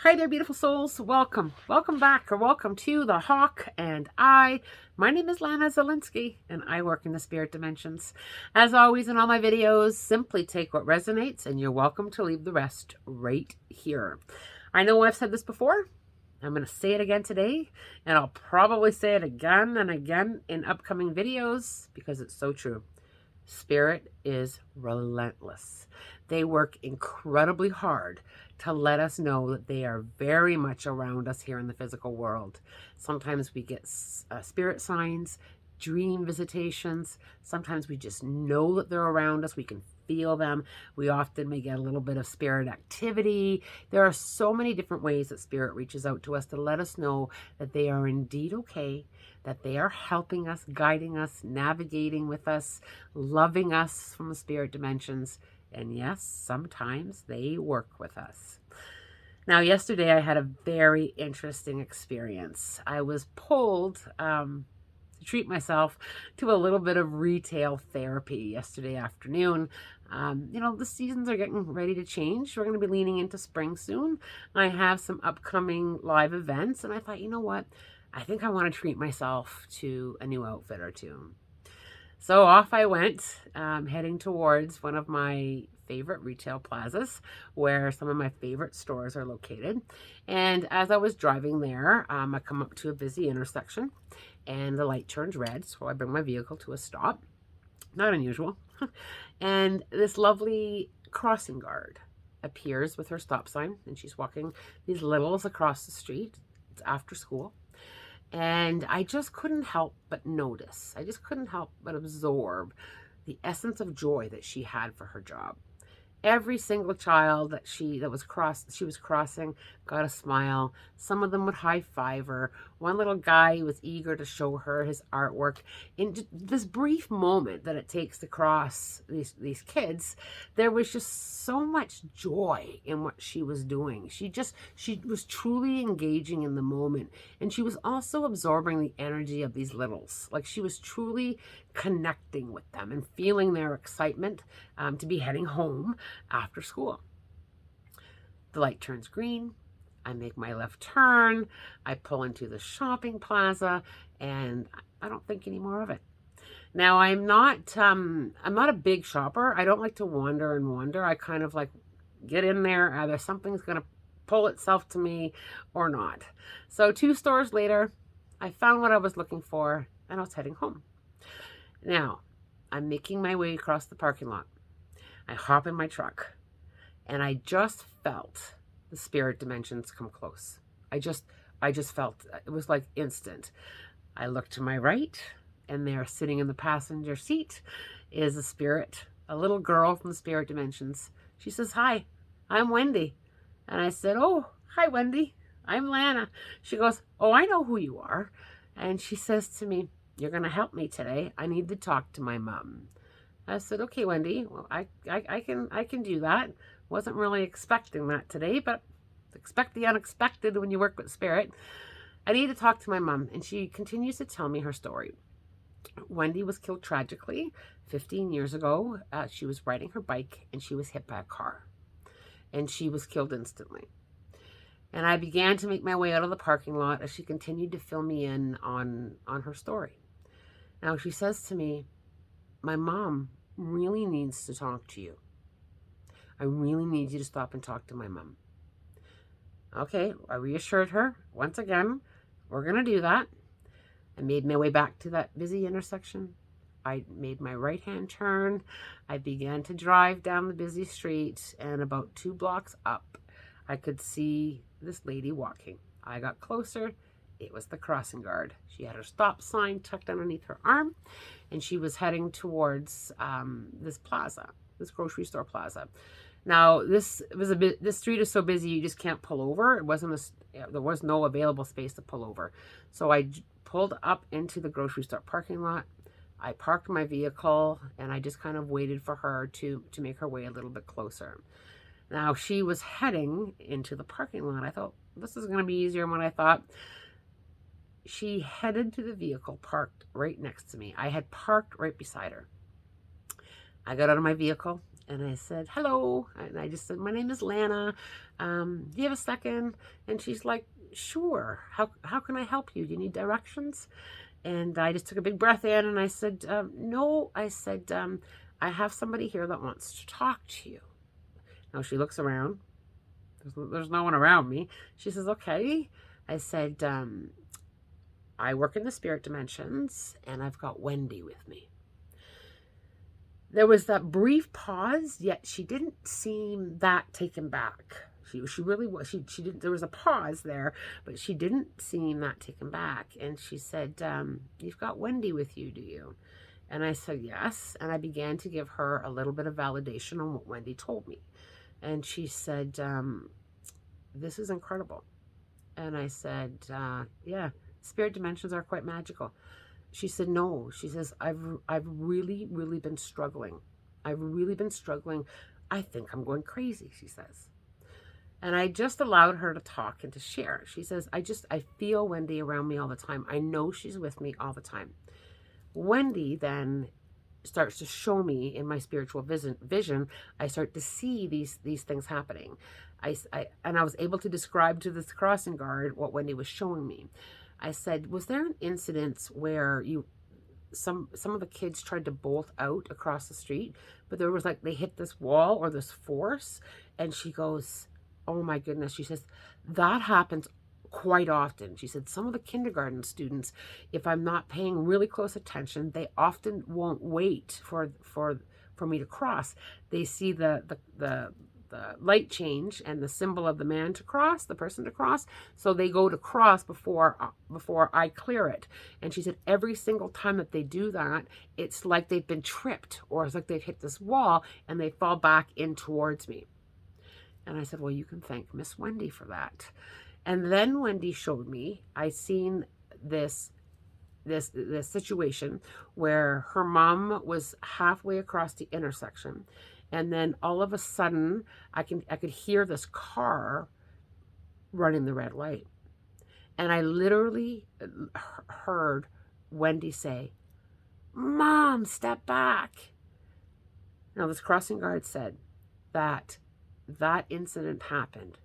Hi there, beautiful souls. Welcome. Welcome back, or welcome to The Hawk and I. My name is Lana Zelinsky, and I work in the spirit dimensions. As always, in all my videos, simply take what resonates, and you're welcome to leave the rest right here. I know I've said this before. I'm going to say it again today, and I'll probably say it again and again in upcoming videos because it's so true. Spirit is relentless. They work incredibly hard to let us know that they are very much around us here in the physical world. Sometimes we get spirit signs, dream visitations. Sometimes we just know that they're around us. We can feel them. We often may get a little bit of spirit activity. There are so many different ways that spirit reaches out to us to let us know that they are indeed okay, that they are helping us, guiding us, navigating with us, loving us from the spirit dimensions. And yes, sometimes they work with us. Now, yesterday I had a very interesting experience. I was pulled to treat myself to a little bit of retail therapy yesterday afternoon. The seasons are getting ready to change. We're going to be leaning into spring soon. I have some upcoming live events, and I thought, you know what? I think I want to treat myself to a new outfit or two. So off I went, heading towards one of my favorite retail plazas where some of my favorite stores are located. And as I was driving there, I come up to a busy intersection and the light turns red. So I bring my vehicle to a stop. Not unusual. And this lovely crossing guard appears with her stop sign, and she's walking these littles across the street. It's after school. And I just couldn't help but notice. I just couldn't help but absorb the essence of joy that she had for her job. Every single child that she was crossing got a smile. Some of them would high five her. One little guy was eager to show her his artwork. In this brief moment that it takes to cross these kids, there was just so much joy in what she was doing. She was truly engaging in the moment, and she was also absorbing the energy of these littles. Like, she was truly connecting with them and feeling their excitement to be heading home after school. The light turns green. I make my left turn. I pull into the shopping plaza, and I don't think any more of it. Now, I'm not a big shopper. I don't like to wander and wander. I kind of like get in there. Either something's going to pull itself to me or not. So 2 stores later, I found what I was looking for, and I was heading home. Now, I'm making my way across the parking lot. I hop in my truck, and I just felt the spirit dimensions come close. I just felt it was like instant. I look to my right, and there, sitting in the passenger seat, is a spirit, a little girl from the spirit dimensions. She says, "Hi, I'm Wendy." And I said, "Oh, hi, Wendy. I'm Lana." She goes, "Oh, I know who you are." And she says to me, "You're going to help me today. I need to talk to my mom." I said, "Okay, Wendy, well, I can do that. Wasn't really expecting that today, but expect the unexpected when you work with spirit. I need to talk to my mom." And she continues to tell me her story. Wendy was killed tragically 15 years ago. She was riding her bike, and she was hit by a car, and she was killed instantly. And I began to make my way out of the parking lot as she continued to fill me in on her story. Now, she says to me, "My mom really needs to talk to you. I really need you to stop and talk to my mom." Okay, I reassured her. Once again, we're going to do that. I made my way back to that busy intersection. I made my right-hand turn. I began to drive down the busy street, and about 2 blocks up, I could see this lady walking. I got closer. It was the crossing guard. She had her stop sign tucked underneath her arm, and she was heading towards this plaza, this grocery store plaza. Now, this street is so busy you just can't pull over. There was no available space to pull over. So I pulled up into the grocery store parking lot. I parked my vehicle, and I just kind of waited for her to make her way a little bit closer. Now, she was heading into the parking lot. I thought, this is going to be easier than what I thought. She headed to the vehicle parked right next to me. I had parked right beside her. I got out of my vehicle. And I said, hello. And I just said, my name is Lana. Do you have a second? And she's like, sure. How can I help you? Do you need directions? And I just took a big breath in and I said, no. I said, I have somebody here that wants to talk to you. Now she looks around. There's no one around me. She says, okay. I said, I work in the spirit dimensions and I've got Wendy with me. There was that brief pause, yet she didn't seem that taken back. She really was. She didn't. There was a pause there, but she didn't seem that taken back. And she said, "You've got Wendy with you, do you?" And I said, "Yes." And I began to give her a little bit of validation on what Wendy told me. And she said, "This is incredible." And I said, "Yeah, spirit dimensions are quite magical." She said, no. She says, I've really, really been struggling. I've really been struggling. I think I'm going crazy, she says. And I just allowed her to talk and to share. She says, I feel Wendy around me all the time. I know she's with me all the time. Wendy then starts to show me in my spiritual vision. I start to see these things happening. I was able to describe to this crossing guard what Wendy was showing me. I said, was there an incident where some of the kids tried to bolt out across the street, but there was like, they hit this wall or this force? And she goes, oh my goodness. She says, that happens quite often. She said, some of the kindergarten students, if I'm not paying really close attention, they often won't wait for me to cross. They see the light change and the symbol of the man to cross, the person to cross, so they go to cross before I clear it. And she said every single time that they do that, it's like they've been tripped, or it's like they've hit this wall and they fall back in towards me. And I said, well, you can thank Miss Wendy for that. And then Wendy showed me, I seen this situation where her mom was halfway across the intersection, and then all of a sudden I could hear this car running the red light, and I literally heard Wendy say, "Mom, step back." Now this crossing guard said that incident happened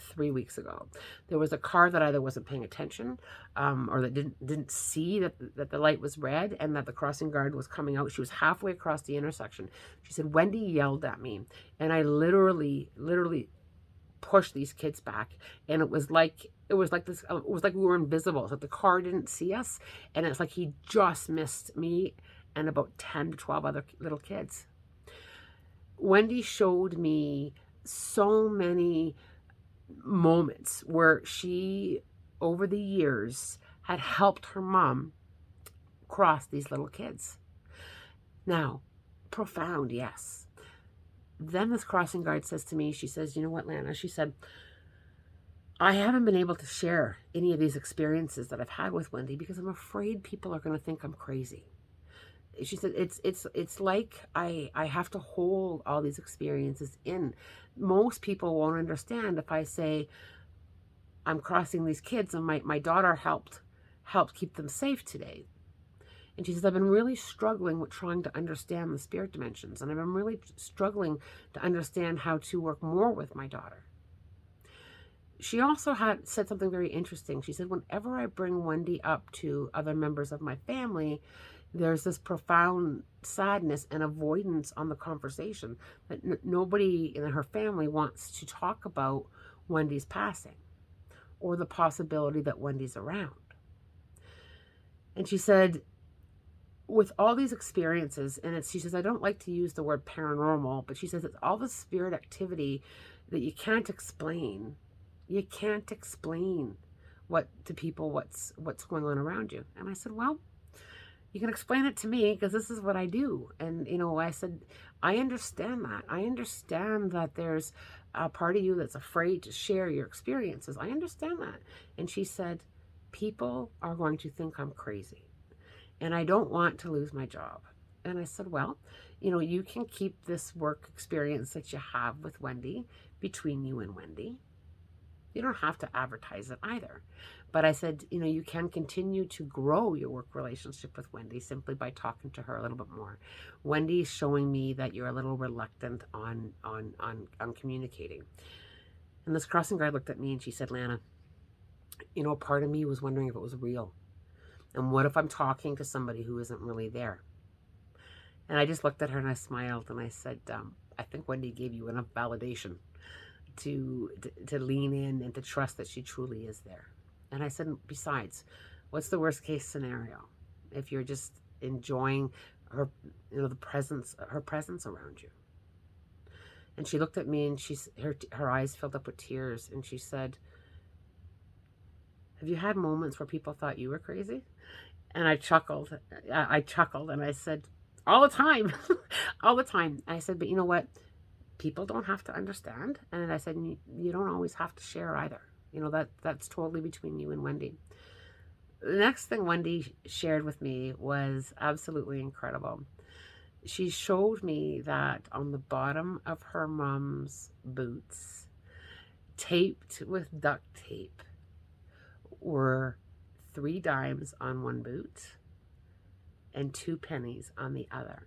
3 weeks ago. There was a car that either wasn't paying attention or that didn't see that the light was red and that the crossing guard was coming out. She was halfway across the intersection. She said, Wendy yelled at me, and I literally pushed these kids back, and it was like we were invisible. It's like the car didn't see us, and it's like he just missed me and about 10 to 12 other little kids. Wendy showed me so many moments where she, over the years, had helped her mom cross these little kids. Now, profound, yes. Then this crossing guard says to me, she says, you know what, Lana? She said, I haven't been able to share any of these experiences that I've had with Wendy because I'm afraid people are going to think I'm crazy. She said, it's like I have to hold all these experiences in. Most people won't understand if I say I'm crossing these kids and my daughter helped keep them safe today. And she says, I've been really struggling with trying to understand the spirit dimensions, and I've been really struggling to understand how to work more with my daughter. She also had said something very interesting. She said, whenever I bring Wendy up to other members of my family, there's this profound sadness and avoidance on the conversation that nobody in her family wants to talk about Wendy's passing or the possibility that Wendy's around. And she said, with all these experiences, and she says, I don't like to use the word paranormal, but she says it's all the spirit activity that you can't explain. You can't explain to people what's going on around you. And I said, well, you can explain it to me because this is what I do. And, I said, I understand that. I understand that there's a part of you that's afraid to share your experiences. I understand that. And she said, people are going to think I'm crazy, and I don't want to lose my job. And I said, well, you can keep this work experience that you have with Wendy between you and Wendy. You don't have to advertise it either. But I said, you know, you can continue to grow your work relationship with Wendy simply by talking to her a little bit more. Wendy's showing me that you're a little reluctant on communicating. And this crossing guard looked at me and she said, Lana, you know, part of me was wondering if it was real. And what if I'm talking to somebody who isn't really there? And I just looked at her and I smiled and I said, I think Wendy gave you enough validation to lean in and to trust that she truly is there. And I said, besides, what's the worst case scenario? If you're just enjoying her, you know, her presence around you. And she looked at me and her eyes filled up with tears and she said, have you had moments where people thought you were crazy? And I chuckled. And I said, all the time, all the time. And I said, but you know what? People don't have to understand. And I said, you don't always have to share either. You know, that's totally between you and Wendy. The next thing Wendy shared with me was absolutely incredible. She showed me that on the bottom of her mom's boots, taped with duct tape, were 3 dimes on one boot and 2 pennies on the other.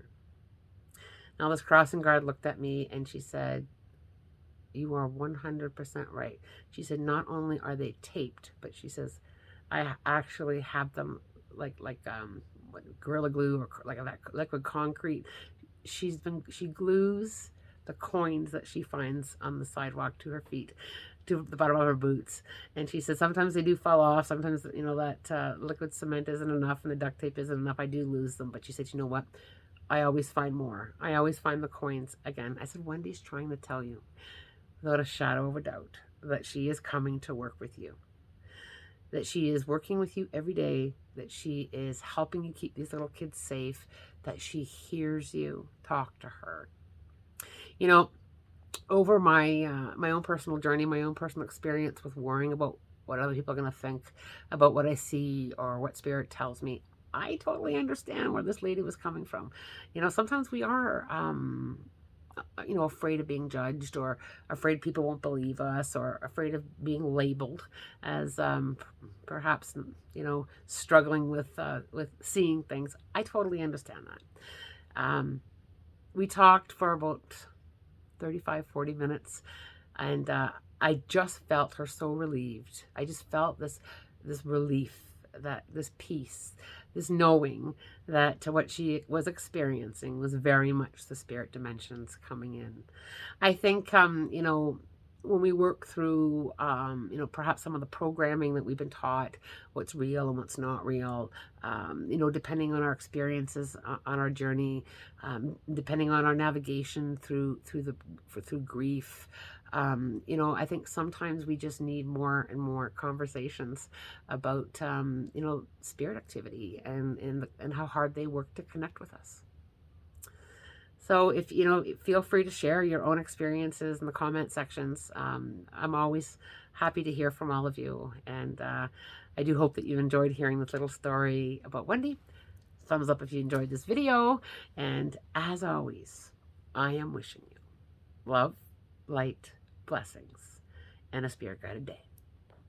Now this crossing guard looked at me and she said, you are 100% right. She said, not only are they taped, but she says, I actually have them like Gorilla Glue or like that liquid concrete. She glues the coins that she finds on the sidewalk to her feet, to the bottom of her boots. And she said, sometimes they do fall off. Sometimes, you know, that liquid cement isn't enough and the duct tape isn't enough. I do lose them. But she said, you know what? I always find more. I always find the coins again. I said, Wendy's trying to tell you, without a shadow of a doubt, that she is coming to work with you. That she is working with you every day. That she is helping you keep these little kids safe. That she hears you. Talk to her. You know, over my own personal journey, my own personal experience with worrying about what other people are going to think about what I see or what spirit tells me, I totally understand where this lady was coming from. You know, sometimes we are, you know, afraid of being judged or afraid people won't believe us or afraid of being labeled as perhaps, you know, struggling with seeing things. I totally understand that. We talked for about 35-40 minutes and I just felt her so relieved. I just felt this relief, that this peace, this knowing that what she was experiencing was very much the spirit dimensions coming in. I think you know, when we work through you know, perhaps some of the programming that we've been taught, what's real and what's not real, you know, depending on our experiences on our journey, depending on our navigation through grief, you know, I think sometimes we just need more and more conversations about you know, spirit activity and how hard they work to connect with us. So if, you know, feel free to share your own experiences in the comment sections. I'm always happy to hear from all of you. And I do hope that you enjoyed hearing this little story about Wendy. Thumbs up if you enjoyed this video. And as always, I am wishing you love, light, blessings, and a spirit guided day.